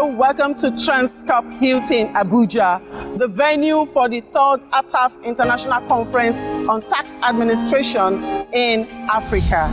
Hello, welcome to Transcorp Hilton, Abuja, the venue for the 3rd Icta-Ataf International Conference on Tax Administration in Africa.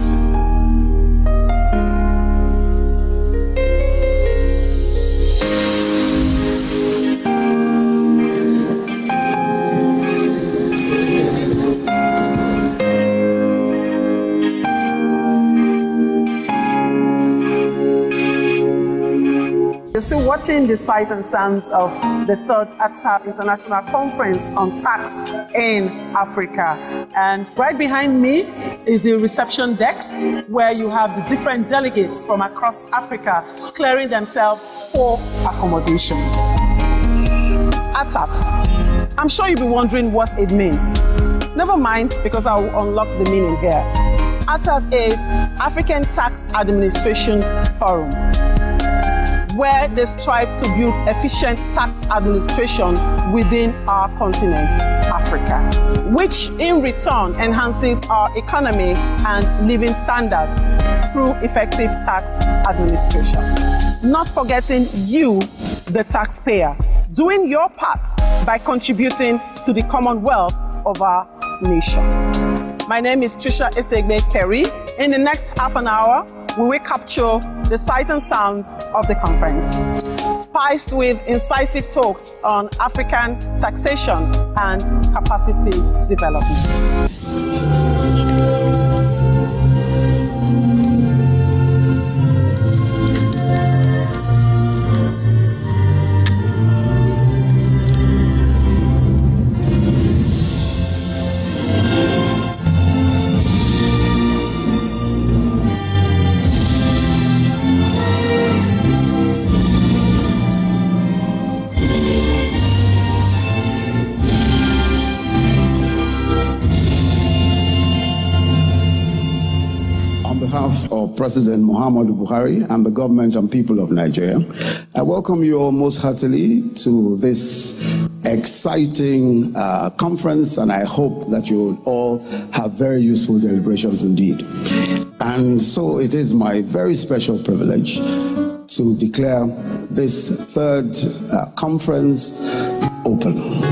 You're still watching the sight and sounds of the 3rd Icta-Ataf International Conference on Tax in Africa. And right behind me is the reception desk, where you have the different delegates from across Africa clearing themselves for accommodation. Ataf. I'm sure you'll be wondering what it means. Never mind, because I will unlock the meaning here. Ataf is African Tax Administration Forum, where they strive to build efficient tax administration within our continent, Africa, which in return enhances our economy and living standards through effective tax administration. Not forgetting you, the taxpayer, doing your part by contributing to the commonwealth of our nation. My name is Trisha Esegbe Kerry. In the next half an hour, we will capture the sight and sounds of the conference, spiced with incisive talks on African taxation and capacity development. Of President Muhammadu Buhari and the government and people of Nigeria, I welcome you all most heartily to this exciting conference, and I hope that you will all have very useful deliberations indeed. And so it is my very special privilege to declare this 3rd conference open.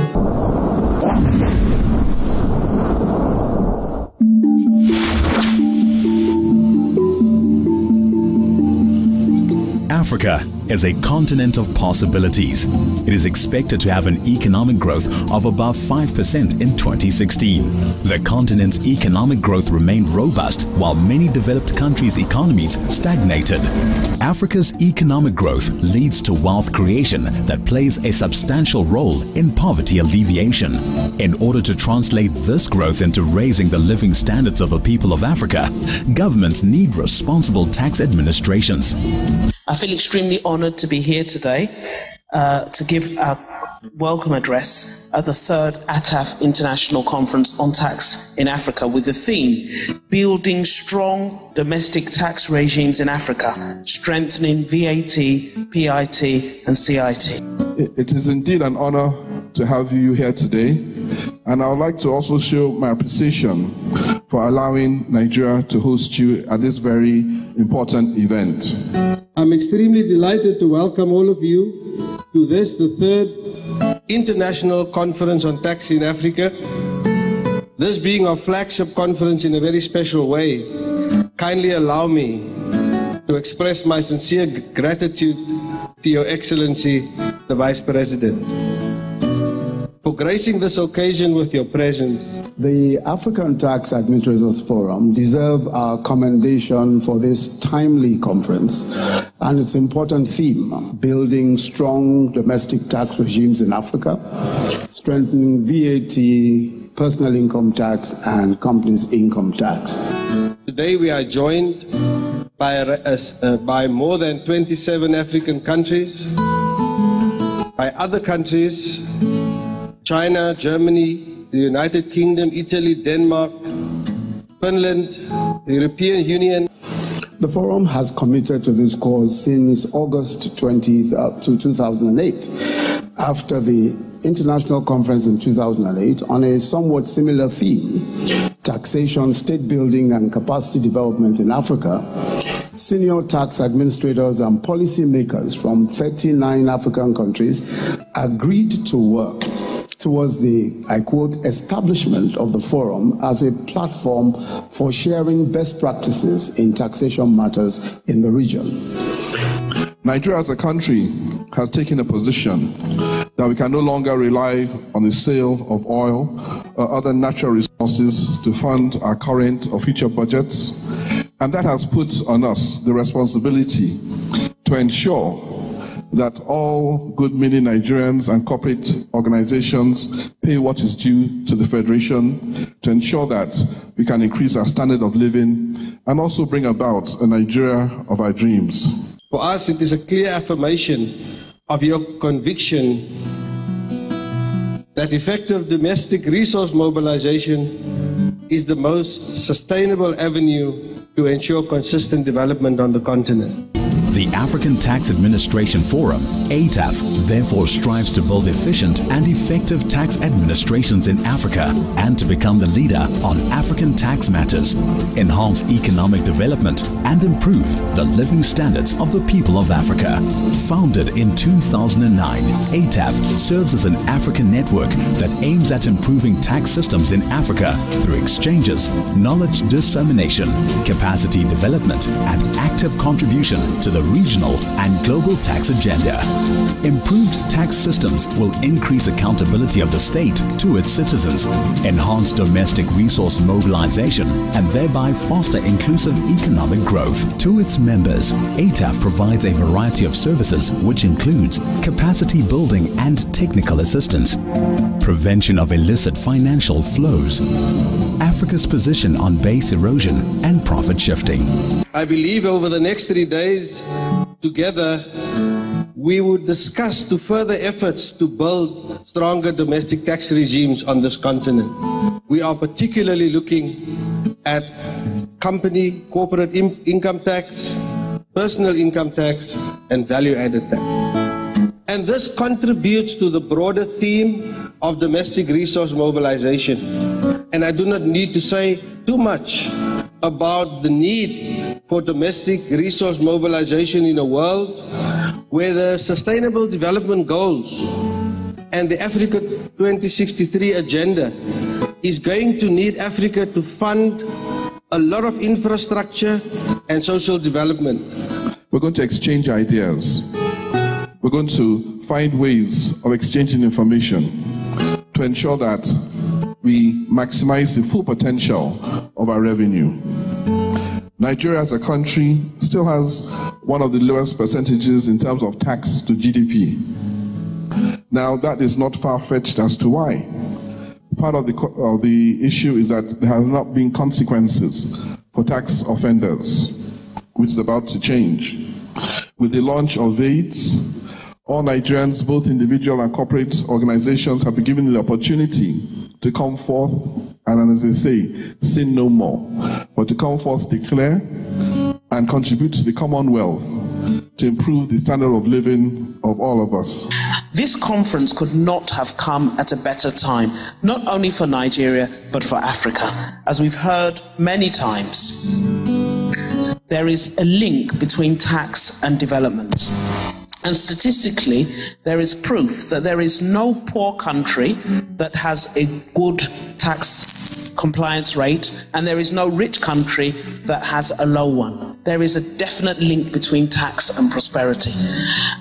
Africa is a continent of possibilities. It is expected to have an economic growth of above 5% in 2016. The continent's economic growth remained robust while many developed countries' economies stagnated. Africa's economic growth leads to wealth creation that plays a substantial role in poverty alleviation. In order to translate this growth into raising the living standards of the people of Africa, governments need responsible tax administrations. I feel extremely honored to be here today to give a welcome address at the 3rd Icta-Ataf International Conference on Tax in Africa with the theme, Building Strong Domestic Tax Regimes in Africa, Strengthening VAT, PIT and CIT. It is indeed an honor to have you here today, and I would like to also show my appreciation for allowing Nigeria to host you at this very important event. I'm extremely delighted to welcome all of you to this, the 3rd International Conference on Tax in Africa. This being our flagship conference in a very special way, kindly allow me to express my sincere gratitude to Your Excellency, the Vice President, for gracing this occasion with your presence. The African Tax Administrators Forum deserve our commendation for this timely conference and its important theme, building strong domestic tax regimes in Africa, strengthening VAT, personal income tax, and companies' income tax. Today we are joined by more than 27 African countries, by other countries, China, Germany, the United Kingdom, Italy, Denmark, Finland, the European Union. The forum has committed to this cause since August 2008, after the international conference in 2008 on a somewhat similar theme, taxation, state building, and capacity development in Africa. Senior tax administrators and policymakers from 39 African countries agreed to work towards the, I quote, establishment of the forum as a platform for sharing best practices in taxation matters in the region. Nigeria as a country has taken a position that we can no longer rely on the sale of oil or other natural resources to fund our current or future budgets, and that has put on us the responsibility to ensure that all good-meaning Nigerians and corporate organizations pay what is due to the Federation, to ensure that we can increase our standard of living and also bring about a Nigeria of our dreams. For us, it is a clear affirmation of your conviction that effective domestic resource mobilization is the most sustainable avenue to ensure consistent development on the continent. The African Tax Administration Forum, ATAF, therefore strives to build efficient and effective tax administrations in Africa and to become the leader on African tax matters, enhance economic development, and improve the living standards of the people of Africa. Founded in 2009, ATAF serves as an African network that aims at improving tax systems in Africa through exchanges, knowledge dissemination, capacity development, and active contribution to the regional and global tax agenda. Improved tax systems will increase accountability of the state to its citizens, enhance domestic resource mobilization, and thereby foster inclusive economic growth. To its members, ATAF provides a variety of services which includes capacity building and technical assistance, prevention of illicit financial flows, Africa's position on base erosion, and profit shifting. I believe over the next 3 days, together, we would discuss to further efforts to build stronger domestic tax regimes on this continent. We are particularly looking at company corporate income tax, personal income tax, and value-added tax. And this contributes to the broader theme of domestic resource mobilization. And I do not need to say too much about the need for domestic resource mobilization in a world where the Sustainable Development Goals and the Africa 2063 agenda is going to need Africa to fund a lot of infrastructure and social development. We're going to exchange ideas. We're going to find ways of exchanging information to ensure that we maximize the full potential of our revenue. Nigeria as a country still has one of the lowest percentages in terms of tax to GDP. Now, that is not far-fetched as to why. Part of the issue is that there have not been consequences for tax offenders, which is about to change. With the launch of VATES, all Nigerians, both individual and corporate organizations, have been given the opportunity to come forth and, as they say, sin no more, but to come forth, declare, and contribute to the Commonwealth to improve the standard of living of all of us. This conference could not have come at a better time, not only for Nigeria, but for Africa. As we've heard many times, there is a link between tax and development. And statistically, there is proof that there is no poor country that has a good tax compliance rate, and there is no rich country that has a low one. There is a definite link between tax and prosperity.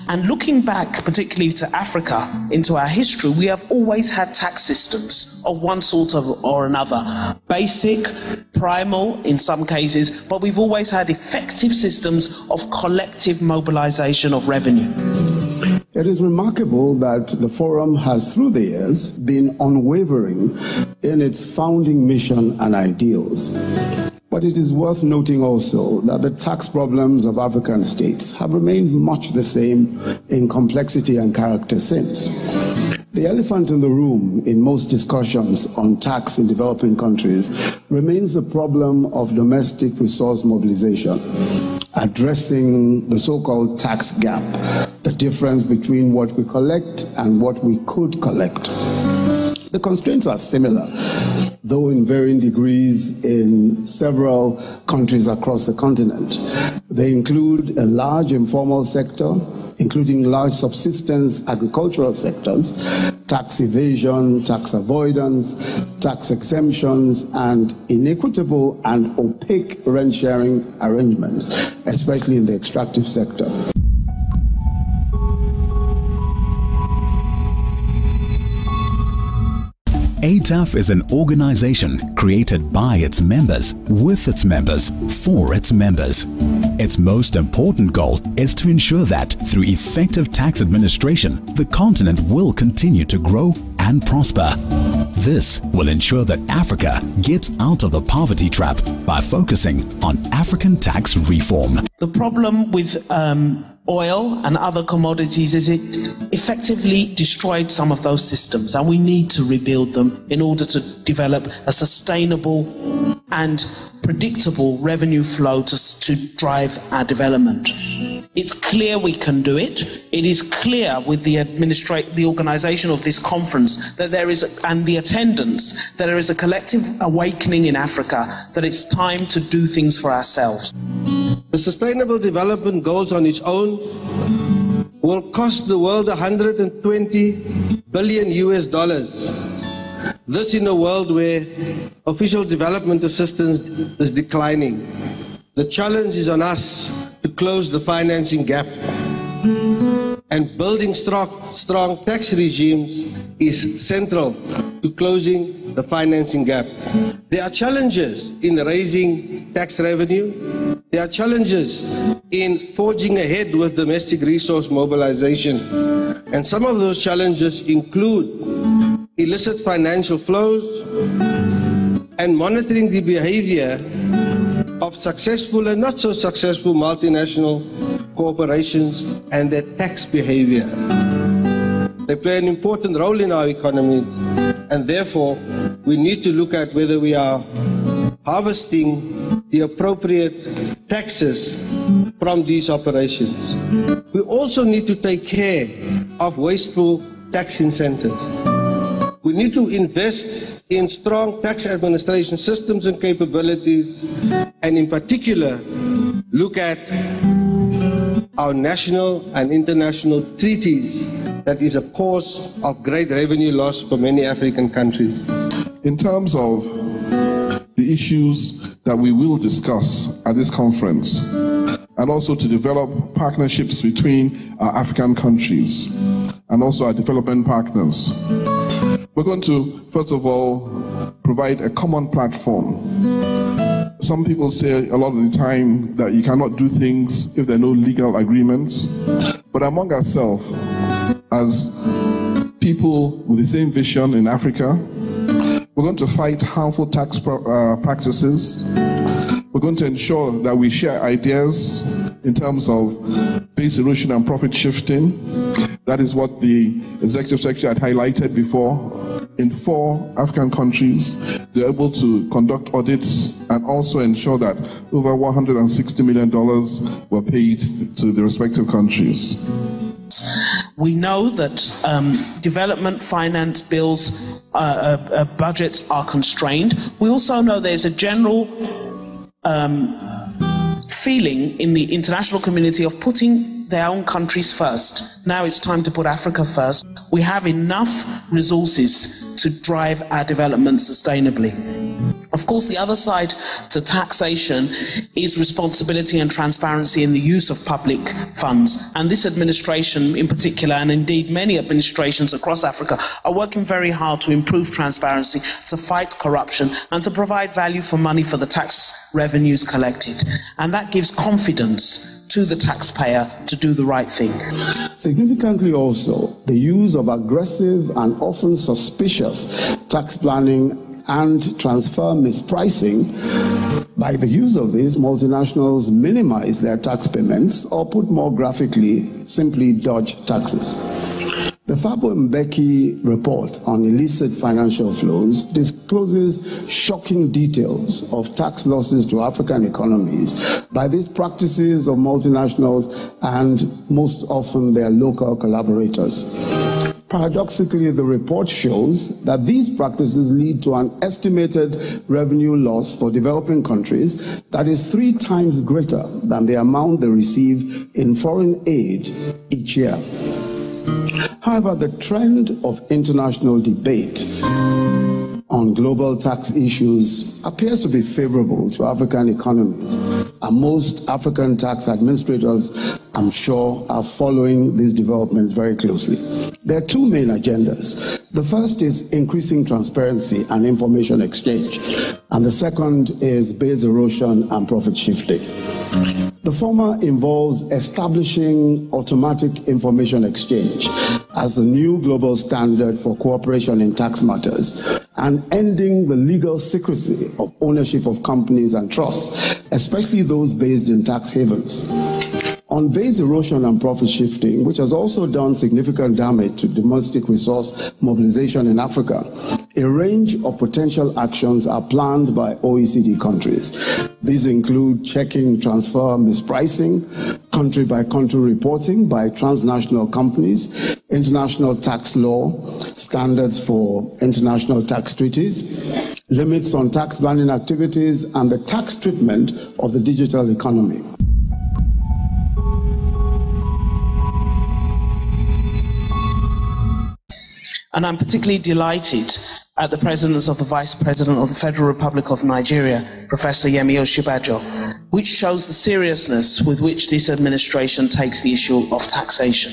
And looking back, particularly to Africa, into our history, we have always had tax systems of one sort or another. Basic, primal in some cases, but we've always had effective systems of collective mobilization of revenue. It is remarkable that the forum has, through the years, been unwavering in its founding mission and ideals. But it is worth noting also that the tax problems of African states have remained much the same in complexity and character since. The elephant in the room in most discussions on tax in developing countries remains the problem of domestic resource mobilization, addressing the so-called tax gap, the difference between what we collect and what we could collect. The constraints are similar, though in varying degrees in several countries across the continent. They include a large informal sector, including large subsistence agricultural sectors, tax evasion, tax avoidance, tax exemptions, and inequitable and opaque rent-sharing arrangements, especially in the extractive sector. Icta-Ataf is an organization created by its members, with its members, for its members. Its most important goal is to ensure that through effective tax administration, the continent will continue to grow and prosper. This will ensure that Africa gets out of the poverty trap by focusing on African tax reform. The problem with oil and other commodities is it effectively destroyed some of those systems, and we need to rebuild them in order to develop a sustainable and predictable revenue flow to drive our development. It's clear we can do it. It is clear with the organization of this conference that there is, and the attendance, that there is a collective awakening in Africa that it's time to do things for ourselves. The Sustainable Development Goals on its own will cost the world $120 billion US. This in a world where official development assistance is declining. The challenge is on us to close the financing gap. And building strong tax regimes is central to closing the financing gap. There are challenges in raising tax revenue. There are challenges in forging ahead with domestic resource mobilization. And some of those challenges include illicit financial flows and monitoring the behavior of successful and not so successful multinational corporations and their tax behavior. They play an important role in our economies, and therefore we need to look at whether we are harvesting the appropriate taxes from these operations. We also need to take care of wasteful tax incentives. We need to invest in strong tax administration systems and capabilities, and in particular, look at our national and international treaties that is a cause of great revenue loss for many African countries. In terms of the issues that we will discuss at this conference, and also to develop partnerships between our African countries and also our development partners, we're going to, first of all, provide a common platform. Some people say a lot of the time that you cannot do things if there are no legal agreements. But among ourselves, as people with the same vision in Africa, we're going to fight harmful tax practices. We're going to ensure that we share ideas in terms of base erosion and profit shifting. That is what the Executive Secretary had highlighted before. In 4 African countries, they're able to conduct audits and also ensure that over $160 million were paid to the respective countries. We know that development finance bills, budgets are constrained. We also know there's a general feeling in the international community of putting their own countries first. Now it's time to put Africa first. We have enough resources to drive our development sustainably. Of course, the other side to taxation is responsibility and transparency in the use of public funds. And this administration in particular, and indeed many administrations across Africa, are working very hard to improve transparency, to fight corruption, and to provide value for money for the tax revenues collected. And that gives confidence to the taxpayer to do the right thing. Significantly also, the use of aggressive and often suspicious tax planning and transfer mispricing. By the use of these, multinationals minimize their tax payments, or put more graphically, simply dodge taxes. The Thabo Mbeki report on illicit financial flows discloses shocking details of tax losses to African economies by these practices of multinationals and most often their local collaborators. Paradoxically, the report shows that these practices lead to an estimated revenue loss for developing countries that is 3 times greater than the amount they receive in foreign aid each year. However, the trend of international debate on global tax issues appears to be favorable to African economies, and most African tax administrators, I'm sure, are following these developments very closely. There are 2 main agendas. The first is increasing transparency and information exchange, and the second is base erosion and profit shifting. The former involves establishing automatic information exchange as the new global standard for cooperation in tax matters and ending the legal secrecy of ownership of companies and trusts, especially those based in tax havens. On base erosion and profit shifting, which has also done significant damage to domestic resource mobilization in Africa, a range of potential actions are planned by OECD countries. These include checking transfer mispricing, country-by-country reporting by transnational companies, international tax law, standards for international tax treaties, limits on tax planning activities, and the tax treatment of the digital economy. And I'm particularly delighted at the presence of the Vice President of the Federal Republic of Nigeria, Professor Yemi Osinbajo, which shows the seriousness with which this administration takes the issue of taxation.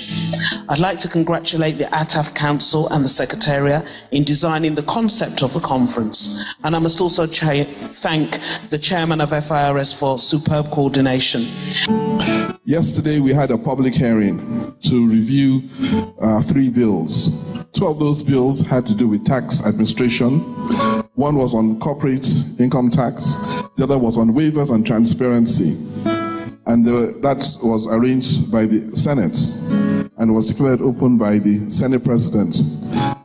I'd like to congratulate the Ataf Council and the Secretariat in designing the concept of the conference, and I must also thank the Chairman of FIRS for superb coordination. Yesterday we had a public hearing to review 3 bills. 2 of those bills had to do with tax administration. One was on corporate income tax, the other was on waivers and transparency. And that was arranged by the Senate and was declared open by the Senate President.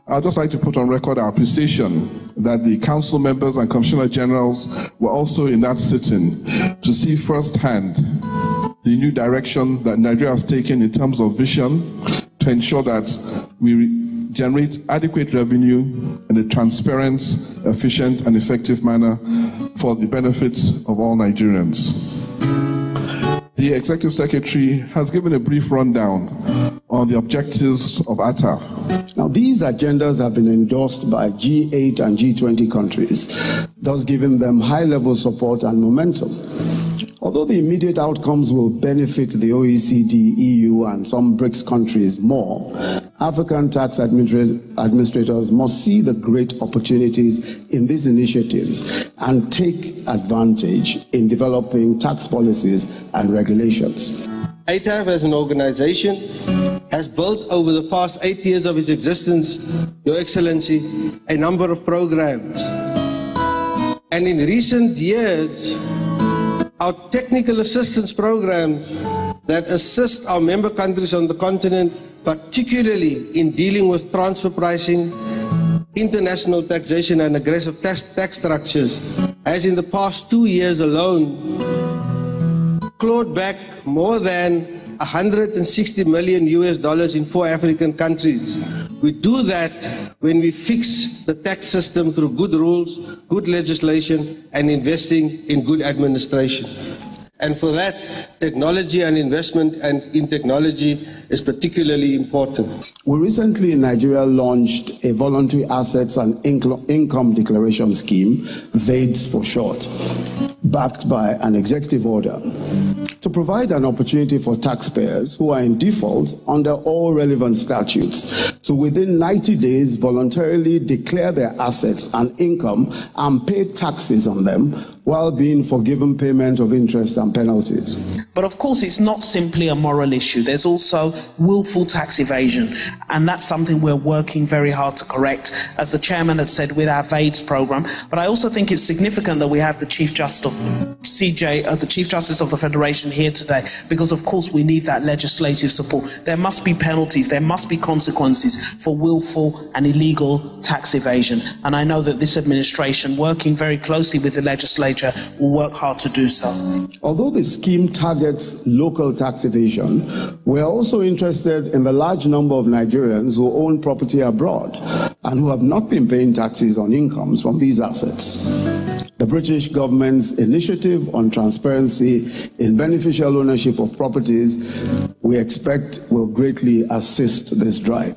I'd just like to put on record our appreciation that the council members and commissioner generals were also in that sitting to see firsthand the new direction that Nigeria has taken in terms of vision to ensure that we generate adequate revenue in a transparent, efficient, and effective manner for the benefit of all Nigerians. The Executive Secretary has given a brief rundown on the objectives of Ataf. Now, these agendas have been endorsed by G8 and G20 countries, thus giving them high-level support and momentum. Although the immediate outcomes will benefit the OECD, EU, and some BRICS countries more, African tax administrators must see the great opportunities in these initiatives and take advantage in developing tax policies and regulations. Icta-Ataf as an organization has built over the past 8 years of its existence, Your Excellency, a number of programs. And in recent years, our technical assistance programs that assist our member countries on the continent, particularly in dealing with transfer pricing, international taxation and aggressive tax structures, has in the past 2 years alone clawed back more than $160 million in 4 African countries. We do that when we fix the tax system through good rules, good legislation, and investing in good administration. And for that, technology and investment in technology is particularly important. We recently in Nigeria launched a voluntary assets and income declaration scheme, VADES for short, backed by an executive order, to provide an opportunity for taxpayers who are in default under all relevant statutes to within 90 days voluntarily declare their assets and income and pay taxes on them while being forgiven payment of interest and penalties. But of course, it's not simply a moral issue. There's also willful tax evasion, and that's something we're working very hard to correct, as the chairman had said, with our VADES program. But I also think it's significant that we have the Chief Justice of the Federation here today, because of course we need that legislative support. There must be penalties, there must be consequences for willful and illegal tax evasion. And I know that this administration, working very closely with the legislature, will work hard to do so. Although the scheme targets local tax evasion, we are also interested in the large number of Nigerians who own property abroad and who have not been paying taxes on incomes from these assets. The British government's initiative on transparency in beneficial ownership of properties, we expect, will greatly assist this drive.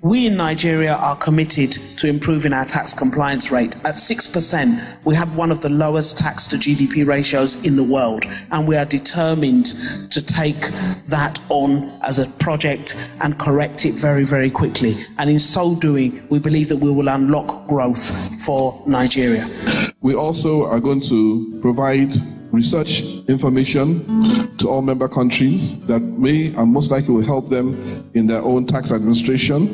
We in Nigeria are committed to improving our tax compliance rate. At 6%, we have one of the lowest tax to GDP ratios in the world, and we are determined to take that on as a project and correct it very, very quickly. And in so doing, we believe that we will unlock growth for Nigeria. We also are going to provide research information to all member countries that may and most likely will help them in their own tax administration.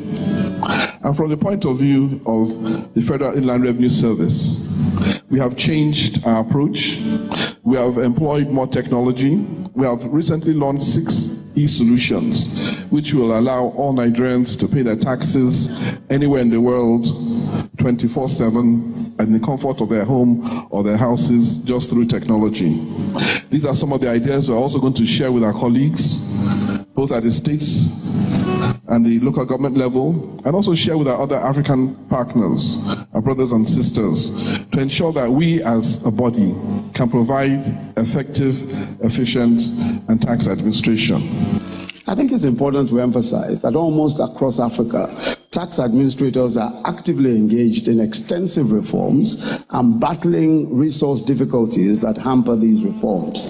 And from the point of view of the Federal Inland Revenue Service, we have changed our approach. We have employed more technology. We have recently launched 6 e-solutions, which will allow all Nigerians to pay their taxes anywhere in the world 24/7 in the comfort of their home or their houses just through technology. These are some of the ideas we're also going to share with our colleagues, both at the states and the local government level, and also share with our other African partners, our brothers and sisters, to ensure that we as a body can provide effective, efficient, and tax administration. I think it's important to emphasize that almost across Africa, tax administrators are actively engaged in extensive reforms and battling resource difficulties that hamper these reforms.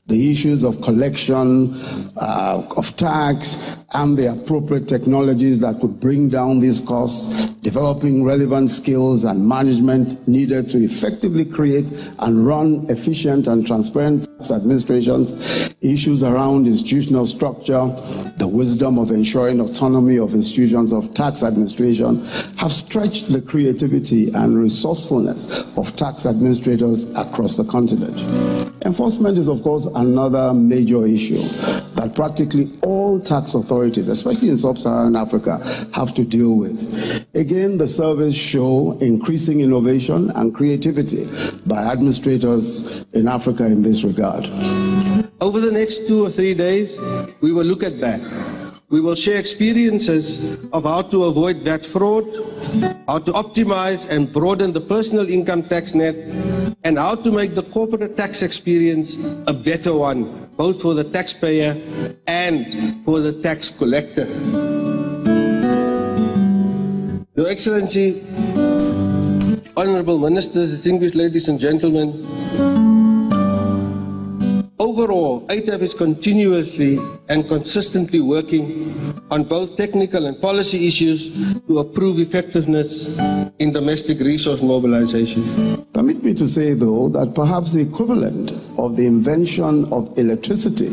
The issues of collection of tax and the appropriate technologies that could bring down these costs, developing relevant skills and management needed to effectively create and run efficient and transparent tax administrations, issues around institutional structure, the wisdom of ensuring autonomy of institutions of tax administration have stretched the creativity and resourcefulness of tax administrators across the continent. Enforcement is, of course, another major issue that practically all tax authorities, especially in sub-Saharan Africa, have to deal with. Again, the surveys show increasing innovation and creativity by administrators in Africa in this regard. Over the next 2 or 3 days, we will look at that. We will share experiences of how to avoid VAT fraud, how to optimize and broaden the personal income tax net, and how to make the corporate tax experience a better one, both for the taxpayer and for the tax collector. Your Excellency, Honorable Ministers, distinguished ladies and gentlemen, overall, Icta-Ataf is continuously and consistently working on both technical and policy issues to improve effectiveness in domestic resource mobilization. Permit me to say, though, that perhaps the equivalent of the invention of electricity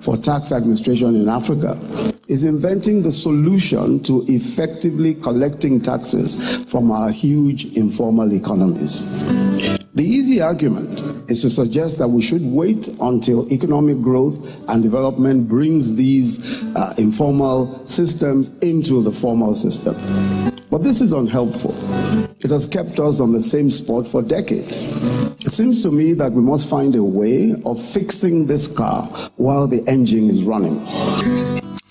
for tax administration in Africa is inventing the solution to effectively collecting taxes from our huge informal economies. The easy argument is to suggest that we should wait until economic growth and development brings these informal systems into the formal system. But this is unhelpful. It has kept us on the same spot for decades. It seems to me that we must find a way of fixing this car while the engine is running.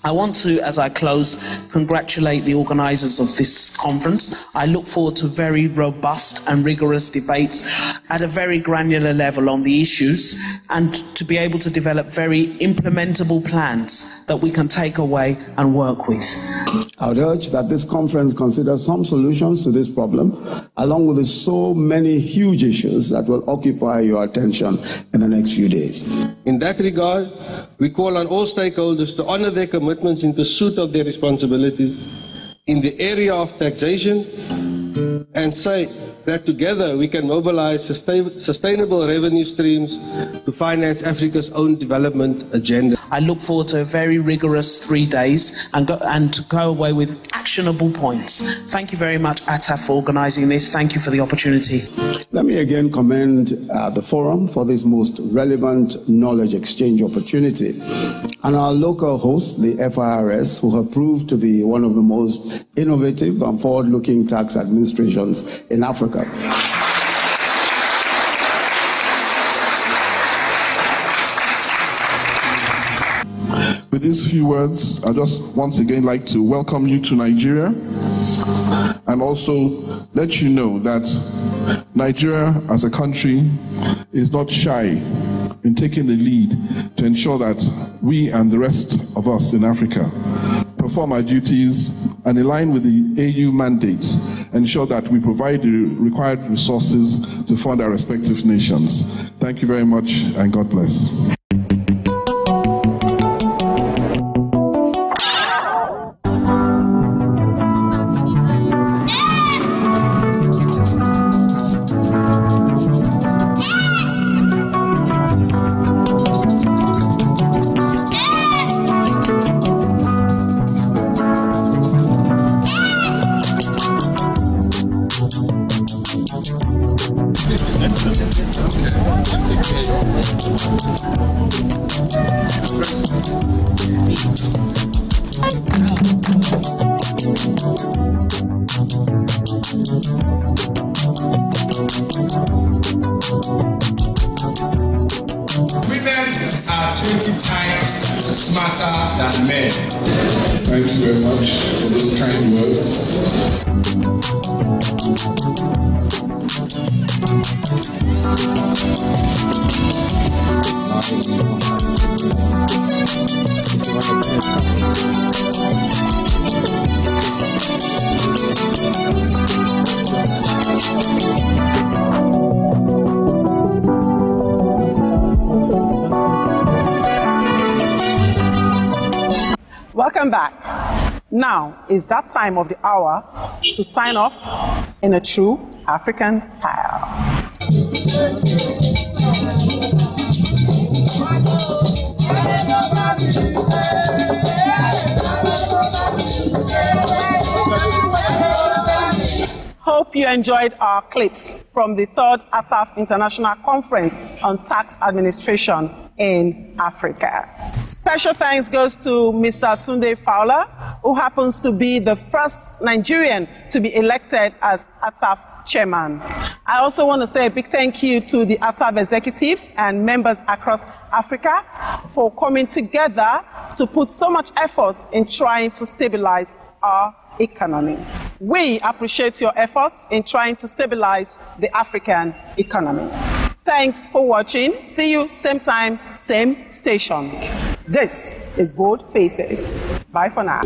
I want to, as I close, congratulate the organisers of this conference. I look forward to very robust and rigorous debates at a very granular level on the issues, and to be able to develop very implementable plans that we can take away and work with. I would urge that this conference consider some solutions to this problem, along with the so many huge issues that will occupy your attention in the next few days. In that regard, we call on all stakeholders to honor their commitments in pursuit of their responsibilities in the area of taxation and say that together we can mobilize sustainable revenue streams to finance Africa's own development agenda. I look forward to a very rigorous 3 days and to go away with actionable points. Thank you very much, Ataf, for organising this. Thank you for the opportunity. Let me again commend the forum for this most relevant knowledge exchange opportunity, and our local hosts, the FIRS, who have proved to be one of the most innovative and forward-looking tax administrations in Africa. With these few words, I just once again like to welcome you to Nigeria and also let you know that Nigeria as a country is not shy in taking the lead to ensure that we and the rest of us in Africa perform our duties and in line with the AU mandate, ensure that we provide the required resources to fund our respective nations. Thank you very much and God bless. Thank you very much for those kind words. Welcome back. Now is that time of the hour to sign off in a true African style. Hope you enjoyed our clips from the 3rd Ataf International Conference on Tax Administration in Africa. Special thanks goes to Mr. Tunde Fowler, who happens to be the first Nigerian to be elected as Ataf chairman. I also want to say a big thank you to the Ataf executives and members across Africa for coming together to put so much effort in trying to stabilize our economy. We appreciate your efforts in trying to stabilize the African economy. Thanks for watching. See you same time, same station. This is Bold Faces. Bye for now.